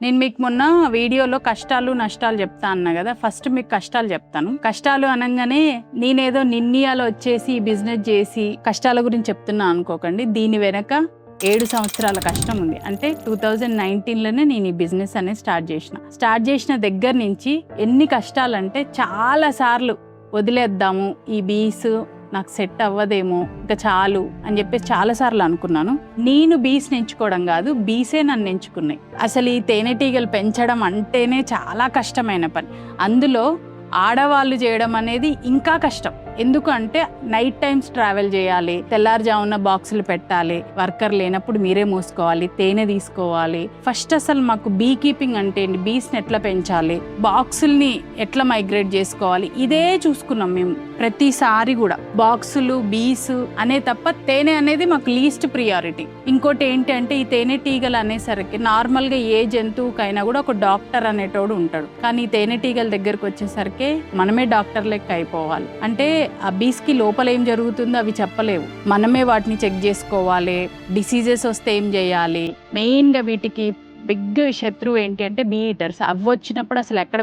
నేను మీకు మొన్న వీడియోలో కష్టాలు నష్టాలు చెప్తా అన్నా కదా. ఫస్ట్ మీకు కష్టాలు చెప్తాను. కష్టాలు అనగానే నేనేదో నిర్ణయాలు వచ్చేసి బిజినెస్ చేసి కష్టాల గురించి చెప్తున్నా అనుకోకండి. దీని వెనక 7 సంవత్సరాల కష్టం ఉంది. అంటే 2019లోనే నేను ఈ బిజినెస్ అనేది స్టార్ట్ చేసిన దగ్గర నుంచి ఎన్ని కష్టాలంటే చాలా సార్లు వదిలేద్దాము ఈ బీస్, నాకు సెట్ అవ్వదేమో, ఇంకా చాలు అని చెప్పేసి చాలాసార్లు అనుకున్నాను. నేను బీస్ని ఎంచుకోవడం కాదు, బీసే నన్ను ఎంచుకున్నాయి. అసలు ఈ తేనెటీగలు పెంచడం అంటేనే చాలా కష్టమైన పని. అందులో ఆడవాళ్ళు చేయడం అనేది ఇంకా కష్టం. ఎందుకంటే నైట్ టైమ్స్ ట్రావెల్ చేయాలి, తెల్లారుజామున బాక్సులు పెట్టాలి, వర్కర్ లేనప్పుడు మీరే మోసుకోవాలి, తేనె తీసుకోవాలి. ఫస్ట్ అసలు మాకు బీ కీపింగ్ అంటే ఏంటి, బీస్ని ఎట్లా పెంచాలి, బాక్సుల్ని ఎట్లా మైగ్రేట్ చేసుకోవాలి, ఇదే చూసుకున్నాం మేము ప్రతిసారి కూడా. బాక్సులు బీస్ అనే తప్ప తేనె అనేది మాకు లీస్ట్ ప్రియారిటీ. ఇంకోటి ఏంటి అంటే ఈ తేనెటీగలు అనేసరికి నార్మల్గా ఏ జంతువుకైనా కూడా ఒక డాక్టర్ అనేటోడు ఉంటాడు, కానీ ఈ తేనెటీగల దగ్గరకు వచ్చేసరికి మనమే డాక్టర్ లెక్క అయిపోవాలి. అంటే ఆ బీస్కి లోపల ఏం జరుగుతుందో అవి చెప్పలేవు, మనమే వాటిని చెక్ చేసుకోవాలి. డిసీజెస్ వస్తే ఏం చేయాలి, మెయిన్గా వీటికి బిగ్ శత్రువు ఏంటి అంటే బీ ఈటర్స్. అవి వచ్చినప్పుడు అసలు ఎక్కడ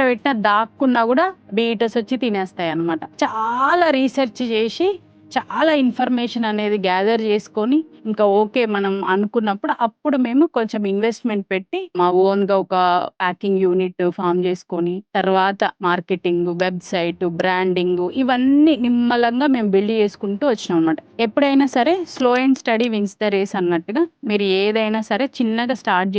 పెట్టినా దాక్కున్నా కూడా బీ ఈటర్స్ వచ్చి తినేస్తాయి అన్నమాట. చాలా రీసెర్చ్ చేసి చాలా ఇన్ఫర్మేషన్ అనేది గ్యాదర్ చేసుకొని ఇంకా ఓకే మనం అనుకున్నప్పుడు అప్పుడు మేము కొంచెం ఇన్వెస్ట్మెంట్ పెట్టి మా ఓన్గా ఒక ప్యాకింగ్ యూనిట్ ఫామ్ చేసుకొని తర్వాత మార్కెటింగ్, వెబ్సైట్, బ్రాండింగ్ ఇవన్నీ నిమ్మలంగా మేము బిల్డ్ చేసుకుంటూ వచ్చినాం అనమాట. ఎప్పుడైనా సరే slow and steady wins the race అన్నట్టుగా మీరు ఏదైనా సరే చిన్నగా స్టార్ట్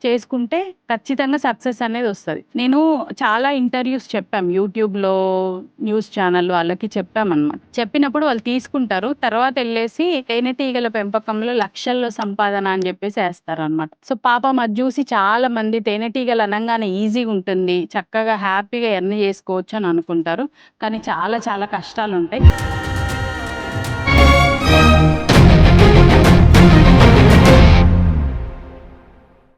చేసుకుంటే ఖచ్చితంగా సక్సెస్ అనేది వస్తుంది. నేను చాలా ఇంటర్వ్యూస్ చెప్పాం, యూట్యూబ్లో న్యూస్ ఛానల్ వాళ్ళకి చెప్పామన్నమాట. చెప్పినప్పుడు వాళ్ళు తీసుకుంటారు, తర్వాత వెళ్ళేసి తేనెటీగల పెంపకంలో లక్షల్లో సంపాదన అని చెప్పేసి వేస్తారు అనమాట. సో పాపం అది చూసి చాలా మంది తేనెటీగలు అనగానే ఈజీగా ఉంటుంది, చక్కగా హ్యాపీగా ఎర్న్ చేసుకోవచ్చు అని అనుకుంటారు, కానీ చాలా చాలా కష్టాలు ఉంటాయి.